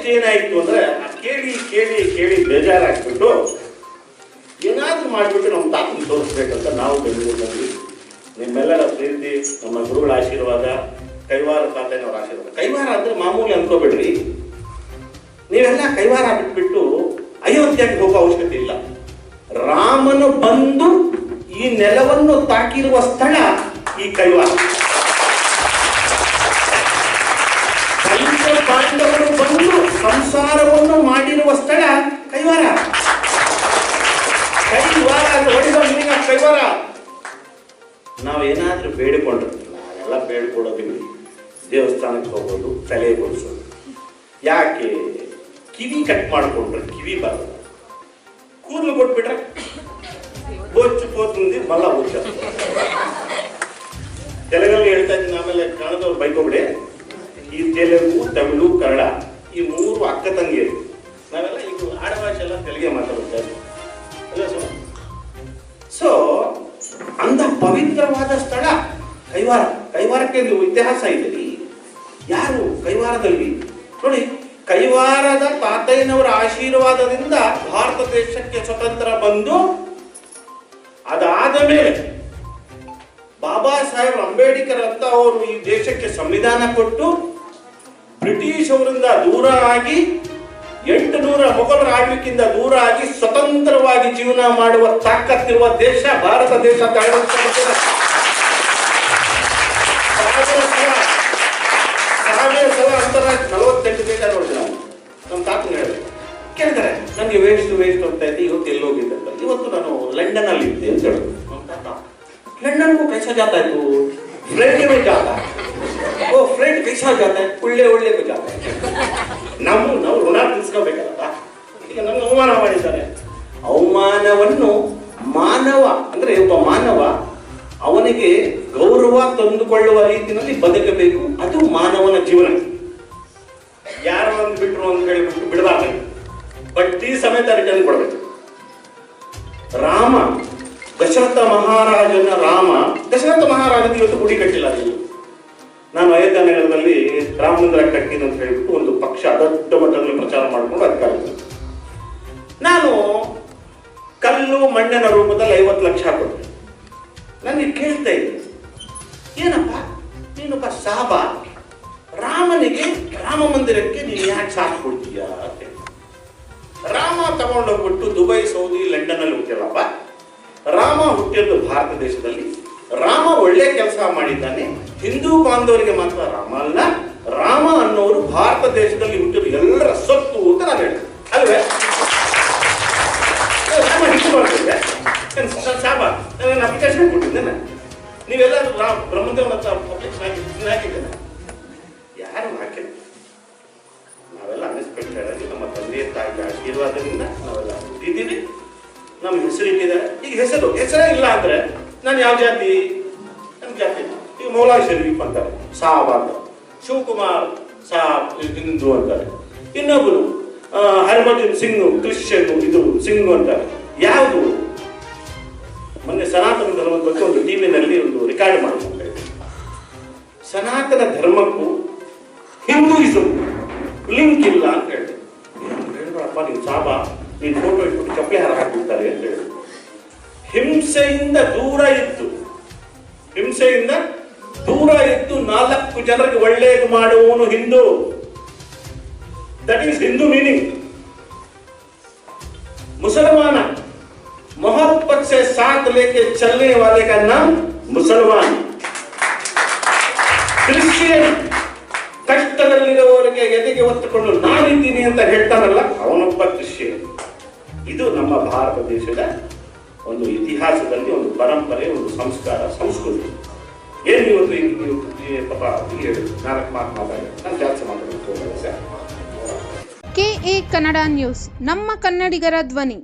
Next ಏನಾಯ್ತು ಅಂದ್ರೆ ಕೇಳಿ ಕೇಳಿ ಕೇಳಿ ಬೇಜಾರಾಗ್ಬಿಟ್ಟು ಏನಾದ್ರೂ ಮಾಡಿಬಿಟ್ಟು ನಮ್ಮ ತಾತನ ತೋರಿಸ್ಬೇಕಂತ ನಾವು ಬೆಂಗಳೂರಿನಲ್ಲಿ ನಿಮ್ಮೆಲ್ಲರ ಪ್ರೀತಿ, ನಮ್ಮ ಗುರುಗಳ ಆಶೀರ್ವಾದ, ಕೈವಾರ ತಾತನವರ ಆಶೀರ್ವಾದ. ಕೈವಾರ ಅಂದ್ರೆ ಮಾಮೂಲಿ ಅನ್ಕೋಬೇಡ್ರಿ. ನೀವೆಲ್ಲ ಕೈವಾರ ಬಿಟ್ಬಿಟ್ಟು ಅಯೋಧ್ಯೆಗೆ ಹೋಗೋ ಅವಶ್ಯಕತೆ ಇಲ್ಲ. ರಾಮನು ಬಂದು ಈ ನೆಲವನ್ನು ತಾಕಿರುವ ಸ್ಥಳ ಈ ಕೈವಾರ. ಪಾಂಡವರು ಬಂದು ಸಂಸಾರವನ್ನು ಮಾಡಿರುವ ಸ್ಥಳ ಕೈವಾರ. ಕೈವಾರ ಹೊಡೆದ ಮೀನ ಕೈವಾರ. ನಾವೇನಾದ್ರೂ ಬೇಡಿಕೊಂಡಿರ್ತೀವಿ, ನಾವೆಲ್ಲ ಬೇಡ್ಕೊಡೋದಿಲ್ಲ. ದೇವಸ್ಥಾನಕ್ಕೆ ಹೋಗೋದು, ತಲೆ ಕೊಡಿಸೋದು. ಯಾಕೆ? ಕಿವಿ ಕಟ್ ಮಾಡ್ಕೊಂಡ್ರೆ ಕಿವಿ ಬರಲ್ಲ, ಕೂದಲು ಕೊಟ್ಬಿಟ್ರೆ ಬೋಚು ಪೋತುಂದಿ ಮಲ್ಲ ಹುಚ್ಚ. ತೆಲುಗಲ್ಲಿ ಹೇಳ್ತಾ ಇದ್ದೀನಿ, ಆಮೇಲೆ ಕನ್ನಡದವ್ರು ಬೈಕೋಬಿಡಿ. ಈ ತೆಲುಗು, ತಮಿಳು, ಕನ್ನಡ ಈ ಮೂರು ಅಕ್ಕ ತಂಗಿಯರು. ನಾವೆಲ್ಲ ಈಗ ಆಡಭಾಷೆ ಎಲ್ಲ ತೆಲುಗೆ ಮಾತಾಡುತ್ತಾರೆ. ಸೊ ಅಂತ ಪವಿತ್ರವಾದ ಸ್ಥಳ ಕೈವಾರ. ಕೈವಾರಕ್ಕೆ ನೀವು ಇತಿಹಾಸ ಇದೆ. ಯಾರು ಕೈವಾರದಲ್ಲಿ ನೋಡಿ, ಕೈವಾರದ ತಾತಯ್ಯನವರ ಆಶೀರ್ವಾದದಿಂದ ಭಾರತ ದೇಶಕ್ಕೆ ಸ್ವತಂತ್ರ ಬಂದು ಅದಾದ ಮೇಲೆ ಬಾಬಾ ಸಾಹೇಬ್ ಅಂಬೇಡ್ಕರ್ ಅಂತ ಅವರು ಈ ದೇಶಕ್ಕೆ ಸಂವಿಧಾನ ಕೊಟ್ಟು ಬ್ರಿಟಿಷ್ ಅವರಿಂದ ದೂರ ಆಗಿ 800 ಮೊಘಲರ ಆಳ್ವಿಕೆಯಿಂದ ದೂರ ಆಗಿ ಸ್ವತಂತ್ರವಾಗಿ ಜೀವನ ಮಾಡುವ ತಾಕತ್ತಿರುವ ದೇಶ ಭಾರತ ದೇಶ. ಸಾವಿರ ಸಲ ಅಂತಾರಾಷ್ಟ್ರೀಯ 48 ದೇಶ ನೋಡ್ತೀವಿ ನಾವು. ನಮ್ಮ ತಾತನ ಹೇಳಿದೆ, ಕೇಳ್ತಾರೆ ನನಗೆ ವೇಸ್ಟ್ ಹೋಗ್ತಾ ಇದ್ದೆ, ಇವತ್ತು ಎಲ್ಲಿ ಹೋಗಿದ್ದೆ ಅಂತ. ಇವತ್ತು ನಾನು ಲಂಡನ್ ಅಲ್ಲಿ ಇದ್ದೆ ಅಂತ ಹೇಳಿದ್ರು. ನಮ್ಮ ತಾತ, ಲಂಡನ್ಗೂ ಕೈಸಾ ಜಾತಾ ಇತ್ತು, ಫ್ಲೈಟ್ में जाता है, वो फ्लाइट कैसा जाता है, ಒಳ್ಳೆ ಜಾತ. ನಾವು ಋಣ ತಿಳ್ಸ್ಕೋಬೇಕಲ್ಲ. ಈಗ ನನ್ನ ಅವಮಾನ ಮಾಡಿದ್ದಾರೆ. ಅವಮಾನವನ್ನು ಮಾನವ ಅಂದ್ರೆ ಒಬ್ಬ ಮಾನವ ಅವನಿಗೆ ಗೌರವ ತಂದುಕೊಳ್ಳುವ ರೀತಿಯಲ್ಲಿ ಬದುಕಬೇಕು. ಅದು ಮಾನವನ ಜೀವನ. ಯಾರು ಒಂದು ಬಿಟ್ರು ಅಂತ ಹೇಳಿಬಿಟ್ಟು ಬಿಡಬಾರ್ದು, ಬಡ್ಡಿ ಸಮೇತ ರಿಟರ್ನ್ ಕೊಡಬೇಕು. ರಾಮ ದಶರಥ ಮಹಾರಾಜನ ದಶರಥ ಮಹಾರಾಜನಿಗೆ ಇವತ್ತು ಗುಡಿ ಕಟ್ಟಿಲ್ಲ. ನಾನು ಅಯೋಧ್ಯ ನಗರದಲ್ಲಿ ರಾಮ ಮಂದಿರ ಕಟ್ಟಿನ ಅಂತ ಹೇಳ್ಬಿಟ್ಟು ಒಂದು ಪಕ್ಷ ದೊಡ್ಡ ಮಟ್ಟದಲ್ಲಿ ಪ್ರಚಾರ ಮಾಡಿಕೊಂಡು ಅಧಿಕಾರ. ನಾನು ಕಲ್ಲು ಮಣ್ಣಿನ ರೂಪದಲ್ಲಿ 50 ಲಕ್ಷ ಕೊಟ್ಟೆ. ನನಗೆ ಕೇಳ್ತಾ ಇದ್ದೆ, ಏನಪ್ಪ ನೀನೊಬ್ಬ ಸಾಬ, ರಾಮನಿಗೆ ರಾಮ ಮಂದಿರಕ್ಕೆ ನೀನು ಯಾಕೆ ಸಾಥ್ ಕೊಡ್ತೀಯ ಅಂತ. ರಾಮ ತಗೊಂಡೋಗ್ಬಿಟ್ಟು ದುಬೈ, ಸೌದಿ, ಲಂಡನ್ ಅಲ್ಲಿ ಹುಟ್ಟಿಲ್ಲಪ್ಪ. ರಾಮ ಹುಟ್ಟಿದ್ದು ಭಾರತ ದೇಶದಲ್ಲಿ. ರಾಮ ಒಳ್ಳೆ ಕೆಲಸ ಮಾಡಿದ್ದಾನೆ. ಹಿಂದೂ ಬಾಂಧವರಿಗೆ ಮಾತ್ರ ರಾಮ ಅಲ್ಲ, ರಾಮ ಅನ್ನೋರು ಭಾರತ ದೇಶದಲ್ಲಿ ಹುಟ್ಟಿದ್ರು ಎಲ್ಲರ ಸೊತ್ತು ಅಂತ ನಾನು ಹೇಳಿದೆ ಅಲ್ವೇ? ರಾಮ ಹಿಟ್ಟು ಮಾಡ್ತಿದ್ದೆ ಸಾಬ, ನಾನು ಅಪ್ಲಿಕೇಶನ್ ಕೊಟ್ಟಿದ್ದೇನೆ. ನೀವೆಲ್ಲ ಬ್ರಹ್ಮದೇವನ ಅಪ್ಲಿಕೇಶನ್ ಹಾಕಿದ್ದೇನೆ. ಯಾರು ಹಾಕಿಲ್ಲ. ನಾವೆಲ್ಲ ಅನ್ಎಕ್ಸ್ಪೆಕ್ಟೆಡ್ ಆಗಿ ನಮ್ಮ ತಂದೆ ತಾಯಿಯ ಆಶೀರ್ವಾದದಿಂದ ನಾವೆಲ್ಲ ಹುಟ್ಟಿದ್ದೀವಿ. ನಮ್ಮ ಹೆಸರು ಇಟ್ಟಿದ್ದಾರೆ. ಈಗ ಹೆಸರೇ ಇಲ್ಲ ಅಂದ್ರೆ ನಾನು ಯಾವ ಜಾತಿ? ನನ್ನ ಜಾತಿ. ಈಗ ಮೌಲಾ ಶರೀಫ್ ಅಂತಾರೆ, ಸಾಬ್ ಅಂತಾರೆ. ಶಿವಕುಮಾರ್ ಸಾಬ್ ಹಿಂದೂ ಅಂತಾರೆ. ಇನ್ನೊಬ್ಬರು ಹರ್ಭಜನ್ ಸಿಂಗ್ ಕ್ರಿಶ್ಚಿಯನ್, ಇದು ಸಿಂಗ್ ಅಂತಾರೆ. ಯಾವುದು? ಮೊನ್ನೆ ಸನಾತನ ಧರ್ಮದ ಬಗ್ಗೆ ಒಂದು ಟಿವಿನಲ್ಲಿ ಒಂದು ರೆಕಾರ್ಡ್ ಮಾಡ್ತಾ ಇದ್ದೆ. ಸನಾತನ ಧರ್ಮಕ್ಕೂ ಹಿಂದೂಯಿಸಮ್ ಲಿಂಕ್ ಇಲ್ಲ ಅಂತ ಹೇಳಿದೆ. ಹೇಳಿದ್ರಪ್ಪ ನೀನು ಸಾಬ, ನೀನು ಫೋಟೋ ಇಟ್ಬಿಟ್ಟು ಚಪ್ಪಲಿ ಹಾರ ಹಾಕಿರ್ತಾರೆ ಅಂತ ಹೇಳಿ. ಹಿಂಸೆಯಿಂದ ದೂರ ಇದ್ದು 4 ಜನರಿಗೆ ಒಳ್ಳೆಯದು ಮಾಡುವವನು Hindu. That is Hindu meaning. ಮುಸಲ್ಮಾನ मोहब्बत से साथ लेके चलने वाले का नाम मुसलमान. ಕ್ರಿಶ್ಚಿಯನ್ ಕಷ್ಟದಲ್ಲಿರುವವರಿಗೆ ಎದೆಗೆ ಒತ್ತುಕೊಂಡು ನಾನಿದ್ದೀನಿ ಅಂತ ಹೇಳ್ತಾನಲ್ಲ, ಅವನೊಬ್ಬ ಕ್ರಿಶ್ಚಿಯನ್. ಇದು ನಮ್ಮ ಭಾರತ ದೇಶದ ಒಂದು ಇತಿಹಾಸದಲ್ಲಿ ಒಂದು ಪರಂಪರೆ, ಒಂದು ಸಂಸ್ಕಾರ, ಸಂಸ್ಕೃತಿ. ಏನು ಇವತ್ತು ಪಾಪ ಹೇಳಿ 4 ಮಾತು ಮಾತಾಡಿ ನಾನು ಜಾಸ್ತಿ ಮಾತಾಡೋದು. KA ಕನ್ನಡ ನ್ಯೂಸ್, ನಮ್ಮ ಕನ್ನಡಿಗರ ಧ್ವನಿ.